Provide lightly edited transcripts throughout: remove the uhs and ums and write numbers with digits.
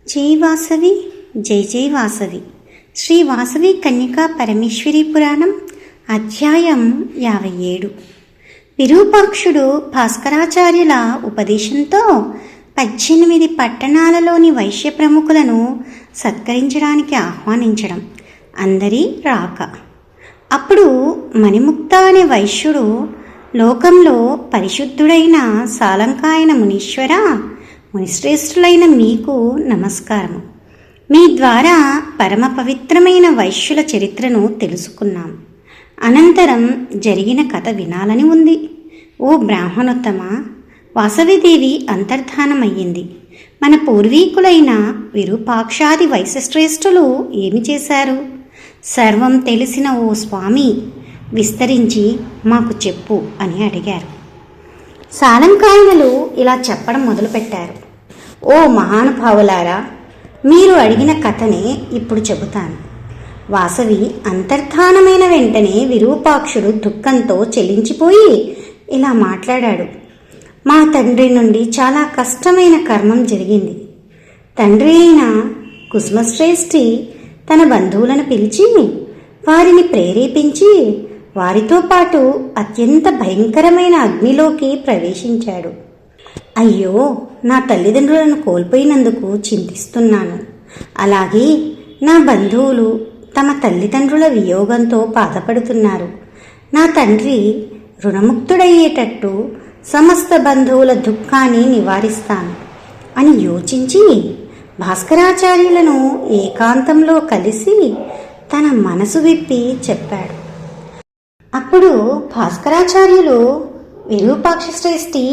జై వాసవి జై జై వాసవి. శ్రీ వాసవి కన్యకా పరమేశ్వరి పురాణం అధ్యాయం 57. విరూపాక్షుడు భాస్కరాచార్యుల ఉపదేశంతో 18 పట్టణాలలోని వైశ్య ప్రముఖులను సత్కరించడానికి ఆహ్వానించడం, అందరి రాక. అప్పుడు మణిముక్త అనే వైశ్యుడు, లోకంలో పరిశుద్ధుడైన సాలంకాయన మునీశ్వర, మునిశ్రేష్ఠులైన మీకు నమస్కారము. మీ ద్వారా పరమ పవిత్రమైన వైశ్యుల చరిత్రను తెలుసుకున్నాం. అనంతరం జరిగిన కథ వినాలని ఉంది. ఓ బ్రాహ్మణోత్తమ, వాసవిదేవి అంతర్ధానమయ్యింది. మన పూర్వీకులైన విరూపాక్షాది వైశ్యశ్రేష్ఠులు ఏమి చేశారు? సర్వం తెలిసిన ఓ స్వామి, విస్తరించి మాకు చెప్పు అని అడిగారు. సాలంకాయనులు ఇలా చెప్పడం మొదలుపెట్టారు. ఓ మహానుభావులారా, మీరు అడిగిన కథనే ఇప్పుడు చెబుతాను. వాసవి అంతర్ధానమైన వెంటనే విరూపాక్షుడు దుఃఖంతో చెలించిపోయి ఇలా మాట్లాడాడు. మా తండ్రి నుండి చాలా కష్టమైన కర్మం జరిగింది. తండ్రి అయిన కుసుమశ్రేష్ఠి తన బంధువులను పిలిచి వారిని ప్రేరేపించి వారితో పాటు అత్యంత భయంకరమైన అగ్నిలోకి ప్రవేశించాడు. అయ్యో, నా తల్లిదండ్రులను కోల్పోయినందుకు చింతిస్తున్నాను. అలాగే నా బంధువులు తమ తల్లిదండ్రుల వియోగంతో బాధపడుతున్నారు. నా తండ్రి రుణముక్తుడయ్యేటట్టు సమస్త బంధువుల దుఃఖాన్ని నివారిస్తాను అని యోచించి భాస్కరాచార్యులను ఏకాంతంలో కలిసి తన మనసు విప్పి చెప్పాడు. అప్పుడు భాస్కరాచార్యులు, విరూపాక్ష శ్రేష్ఠి,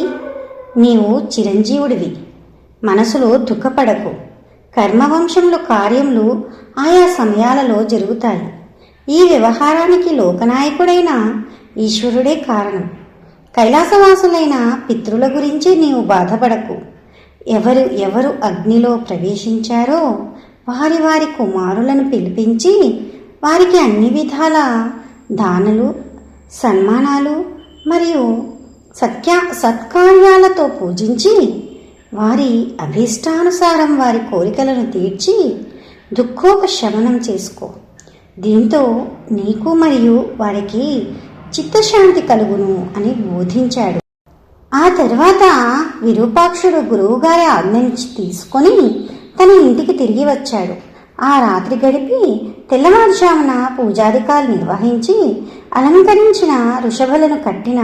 నీవు చిరంజీవుడివి. మనసులో దుఃఖపడకు. కర్మవంశంలో కార్యములు ఆయా సమయాలలో జరుగుతాయి. ఈ వ్యవహారానికి లోకనాయకుడైన ఈశ్వరుడే కారణం. కైలాసవాసులైన పితృల గురించి నీవు బాధపడకు. ఎవరు అగ్నిలో ప్రవేశించారో వారి వారి కుమారులను పిలిపించి వారికి అన్ని విధాల దానలు, సన్మానాలు మరియు సత్కార్యాలతో పూజించి వారి అభీష్టానుసారం వారి కోరికలను తీర్చి దుఃఖోపశమనం చేసుకో. దీంతో నీకు మరియు వారికి చిత్తశాంతి కలుగును అని బోధించాడు. ఆ తర్వాత విరూపాక్షుడు గురువుగారి ఆజ్ఞను తీసుకొని తన ఇంటికి తిరిగి వచ్చాడు. ఆ రాత్రి గడిపి తెల్లవారుజామున పూజాధికాలు నిర్వహించి అలంకరించిన ఋషభులను కట్టిన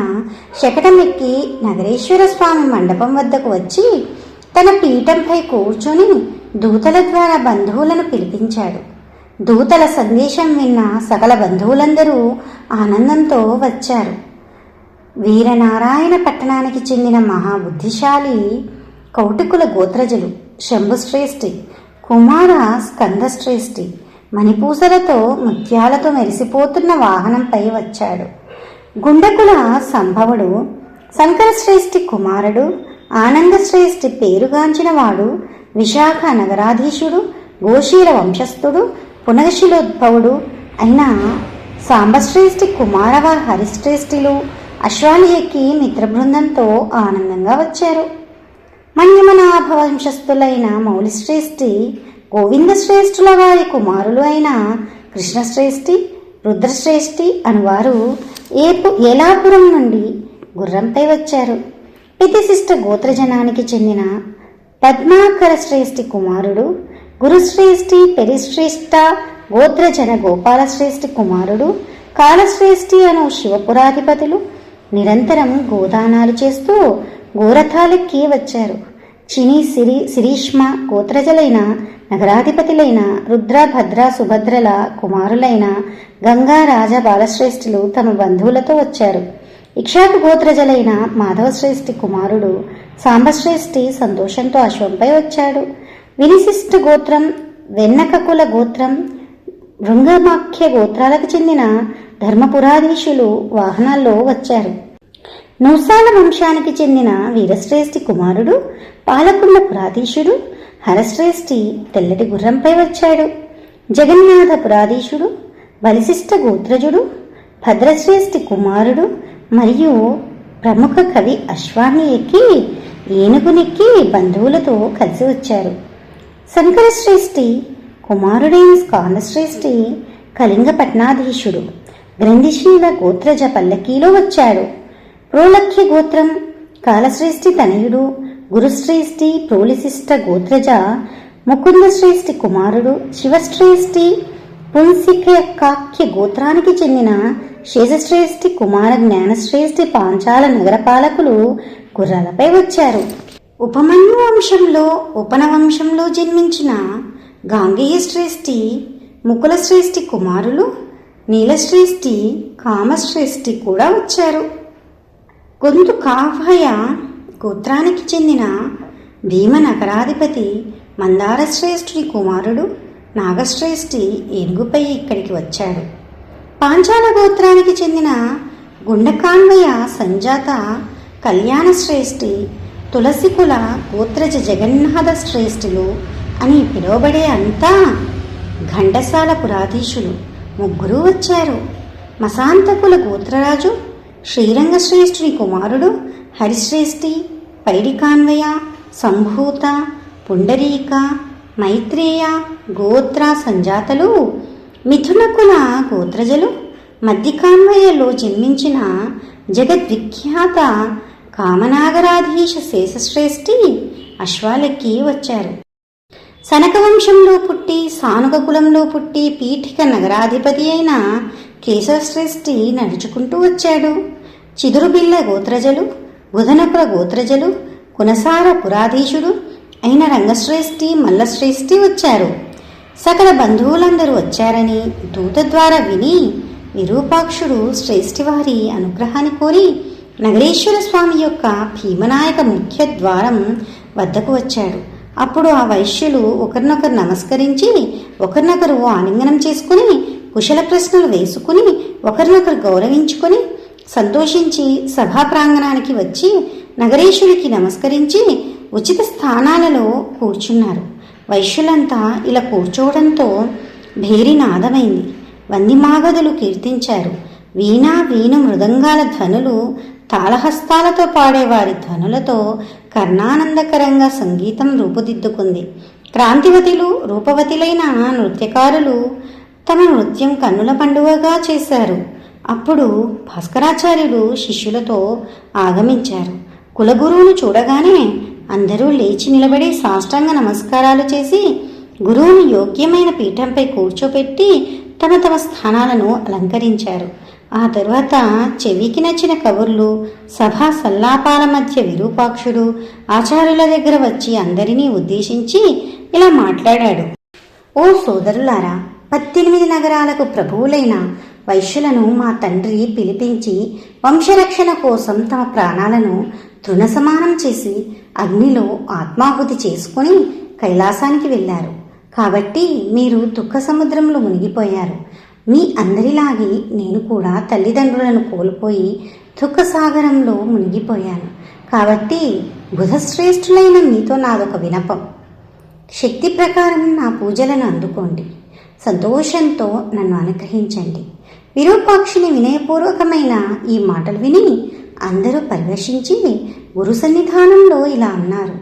శకటమెక్కి నగరేశ్వర స్వామి మండపం వద్దకు వచ్చి తన పీఠంపై కూర్చొని దూతల ద్వారా బంధువులను పిలిపించాడు. దూతల సందేశం విన్న సకల బంధువులందరూ ఆనందంతో వచ్చారు. వీరనారాయణ పట్టణానికి చెందిన మహాబుద్ధిశాలి కౌటుకుల గోత్రజులు శంభుశ్రేష్ఠి కుమార స్కందశ్రేష్ఠి మణిపూసలతో ముత్యాలతో మెరిసిపోతున్న వాహనంపై వచ్చాడు. గుండకుల సంభవుడు శంకరశ్రేష్ఠి కుమారుడు ఆనందశ్రేష్ఠి పేరుగాంచిన వాడు విశాఖ నగరాధీశుడు గోశీల వంశస్థుడు పునగశిలోద్భవుడు అయిన సాంబశ్రేష్ఠి కుమారవ హరిశ్రేష్ఠిలు అశ్వాలు ఎక్కి మిత్రబృందంతో ఆనందంగా వచ్చారు. మన్యమనాభ వంశస్థులైన మౌలిశ్రేష్ఠి గోవిందశ్రేష్ఠుల వారి కుమారులు అయిన కృష్ణశ్రేష్ఠి రుద్రశ్రేష్ఠి అనువారు ఏలాపురం నుండి గుర్రంపై వచ్చారు. పితిశిష్ట గోత్రజనానికి చెందిన పద్మాకర శ్రేష్ఠి కుమారుడు గురుశ్రేష్ఠి పెరిశ్రేష్ఠ గోత్రజన గోపాలశ్రేష్ఠి కుమారుడు కాలశ్రేష్ఠి అను శివపురాధిపతులు నిరంతరం గోదానాలు చేస్తూ గోరథాలెక్కి వచ్చారు. చిని శిరీష్మ గోత్రజలైన నగరాధిపతులైన రుద్ర భద్ర సుభద్రల కుమారులైన గంగా రాజ బాలశ్రేష్ఠులు తమ బంధువులతో వచ్చారు. ఇక్షాకు గోత్రజలైన మాధవశ్రేష్ఠి కుమారుడు సాంబశ్రేష్ఠి సంతోషంతో అశ్వంపై వచ్చాడు. వినిశిష్ట గోత్రం వెన్నకకుల గోత్రం భృంగమాఖ్య గోత్రాలకు చెందిన ధర్మపురాధీశులు వాహనాల్లో వచ్చారు. నూసాల వంశానికి చెందిన వీరశ్రేష్ఠి కుమారుడు పాలకుండ పురాధీశుడు హరశ్రేష్ఠి తెల్లటి గుర్రంపై వచ్చాడు. జగన్నాథ పురాధీశుడు బలిశిష్ట గోత్రజుడు భద్రశ్రేష్ఠి కుమారుడు మరియు ప్రముఖ కవి అశ్వాన్ని ఎక్కి ఏనుగునెక్కి బంధువులతో కలిసి వచ్చారు. శంకరశ్రేష్ఠి కుమారుడైన స్కాందశ్రేష్ఠి కళింగ పట్నాధీశుడు గ్రంథిశీల గోత్రజ పల్లకీలో వచ్చాడు. ప్రోలఖ్య గోత్రం కాలశ్రేష్ఠి తనయుడు గురుశ్రేష్ఠి ప్రోలిశిష్ట గోత్రజ ముకుందశ్రేష్ఠి కుమారుడు శివశ్రేష్ఠి పుంసికాఖ్య గోత్రానికి చెందిన శేషశ్రేష్ఠి కుమార జ్ఞానశ్రేష్ఠి పాంచాల నగరపాలకులు గుర్రాలపై వచ్చారు. ఉపమన్యు వంశంలో ఉపనవంశంలో జన్మించిన గాంగేయ శ్రేష్ఠి ముకులశ్రేష్ఠి కుమారులు నీలశ్రేష్ఠి కామశ్రేష్ఠి కూడా వచ్చారు. గొంతు కావ్య గోత్రానికి చెందిన భీమ నగరాధిపతి మందారశ్రేష్ఠుడి కుమారుడు నాగశ్రేష్ఠి ఏనుగుపై ఇక్కడికి వచ్చాడు. పాంచాల గోత్రానికి చెందిన గుండకాన్వయ సంజాత కళ్యాణశ్రేష్ఠి తులసికుల గోత్రజ జగన్నాథ శ్రేష్ఠులు అని పిలువబడే అంతా ఘంటసాల పురాధీశులు ముగ్గురు వచ్చారు. మసాంతకుల గోత్రరాజు శ్రీరంగశ్రేష్ఠుని కుమారుడు హరిశ్రేష్ఠి పైడికాన్వయ సంభూత పుండరీక మైత్రేయ గోత్ర సంజాతలు మిథునకుల గోత్రజలు మధ్యకాన్వయలో జన్మించిన జగద్విఖ్యాత కామనాగరాధీశ శేషశ్రేష్ఠి అశ్వాలెక్కి వచ్చారు. సనకవంశంలో పుట్టి సానుగ కులంలో పుట్టి పీఠిక నగరాధిపతి అయిన కేశవశ్రేష్ఠి నడుచుకుంటూ వచ్చాడు. చిదురుబిల్ల గోత్రజలు బుధనకుల గోత్రజలు కునసార పురాధీశుడు అయిన రంగశ్రేష్ఠి మల్లశ్రేష్ఠి వచ్చారు. సకల బంధువులందరూ వచ్చారని దూత ద్వారా విని విరూపాక్షుడు శ్రేష్ఠివారి అనుగ్రహాన్ని కోరి నగరేశ్వర స్వామి యొక్క భీమనాయక ముఖ్య ద్వారం వద్దకు వచ్చాడు. అప్పుడు ఆ వైశ్యులు ఒకరినొకరు నమస్కరించి ఒకరినొకరు ఆలింగనం చేసుకుని కుశల ప్రశ్నలు వేసుకుని ఒకరినొకరు గౌరవించుకొని సంతోషించి సభా ప్రాంగణానికి వచ్చి నగరేశ్వరికి నమస్కరించి ఉచిత స్థానాలలో కూర్చున్నారు. వైశ్యులంతా ఇలా కూర్చోవడంతో భేరి నాదమైంది. వందిమాగదులు కీర్తించారు. వీణా వీణు మృదంగాల ధ్వనులు తాళహస్తాలతో పాడేవారి ధ్వనులతో కర్ణానందకరంగా సంగీతం రూపుదిద్దుకుంది. క్రాంతివతులు రూపవతులైన నృత్యకారులు తమ నృత్యం కన్నుల పండుగగా చేశారు. అప్పుడు భాస్కరాచార్యులు శిష్యులతో ఆగమించారు. కులగురువును చూడగానే అందరూ లేచి నిలబడి సాష్టాంగ నమస్కారాలు చేసి గురువును యోగ్యమైన పీఠంపై కూర్చోపెట్టి తమ తమ స్థానాలను అలంకరించారు. ఆ తరువాత చెవికి నచ్చిన కబుర్లు సభా సల్లాపాల మధ్య విరూపాక్షుడు ఆచార్యుల దగ్గర వచ్చి అందరినీ ఉద్దేశించి ఇలా మాట్లాడాడు. ఓ సోదరులారా, 18 నగరాలకు ప్రభువులైన వైశ్యులను మా తండ్రి పిలిపించి వంశరక్షణ కోసం తమ ప్రాణాలను తృణసమానం చేసి అగ్నిలో ఆత్మాహుతి చేసుకుని కైలాసానికి వెళ్ళారు. కాబట్టి మీరు దుఃఖ సముద్రంలో మునిగిపోయారు. మీ అందరిలాగే నేను కూడా తల్లిదండ్రులను కోల్పోయి దుఃఖసాగరంలో మునిగిపోయాను. కాబట్టి బుధశ్రేష్ఠులైన మీతో నాదొక వినపం. శక్తి ప్రకారం నా పూజలను అందుకోండి. సంతోషంతో నన్ను అనుగ్రహించండి. విరూపాక్షుని వినయపూర్వకమైన ఈ మాటలు విని అందరూ పరివేషించి గురు సన్నిధానంలో ఇలా అన్నారు.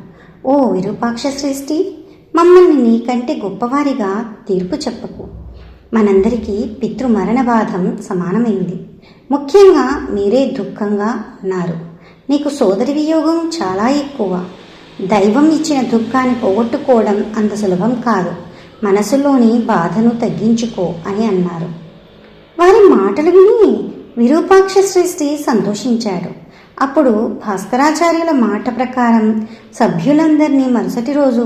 ఓ విరూపాక్ష శ్రేష్ఠి, మమ్మల్ని నీకంటే గొప్పవారిగా తీర్పు చెప్పకు. మనందరికీ పితృమరణ బాధం సమానమైంది. ముఖ్యంగా మీరే దుఃఖంగా ఉన్నారు. నీకు సోదరి వియోగం చాలా ఎక్కువ. దైవం ఇచ్చిన దుఃఖాన్ని పోగొట్టుకోవడం అంత సులభం కాదు. మనసులోని బాధను తగ్గించుకో అని అన్నారు. వారి మాటలు విని విరూపాక్ష శ్రేష్ఠి సంతోషించాడు. అప్పుడు భాస్కరాచార్యుల మాట ప్రకారం సభ్యులందరినీ మరుసటి రోజు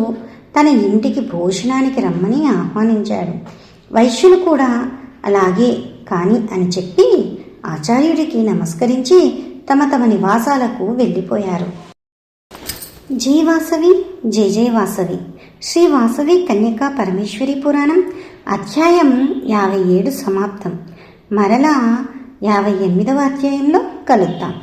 తన ఇంటికి భోజనానికి రమ్మని ఆహ్వానించాడు. వైశ్యులు కూడా అలాగే కాని అని చెప్పి ఆచార్యుడికి నమస్కరించి తమ తమ నివాసాలకు వెళ్ళిపోయారు. జై వాసవి, జయ జయ వాసవి. శ్రీ వాసవి కన్యకా పరమేశ్వరి పురాణం అధ్యాయం 57 సమాప్తం. మరలా 58వ అధ్యాయంలో కలుద్దాం.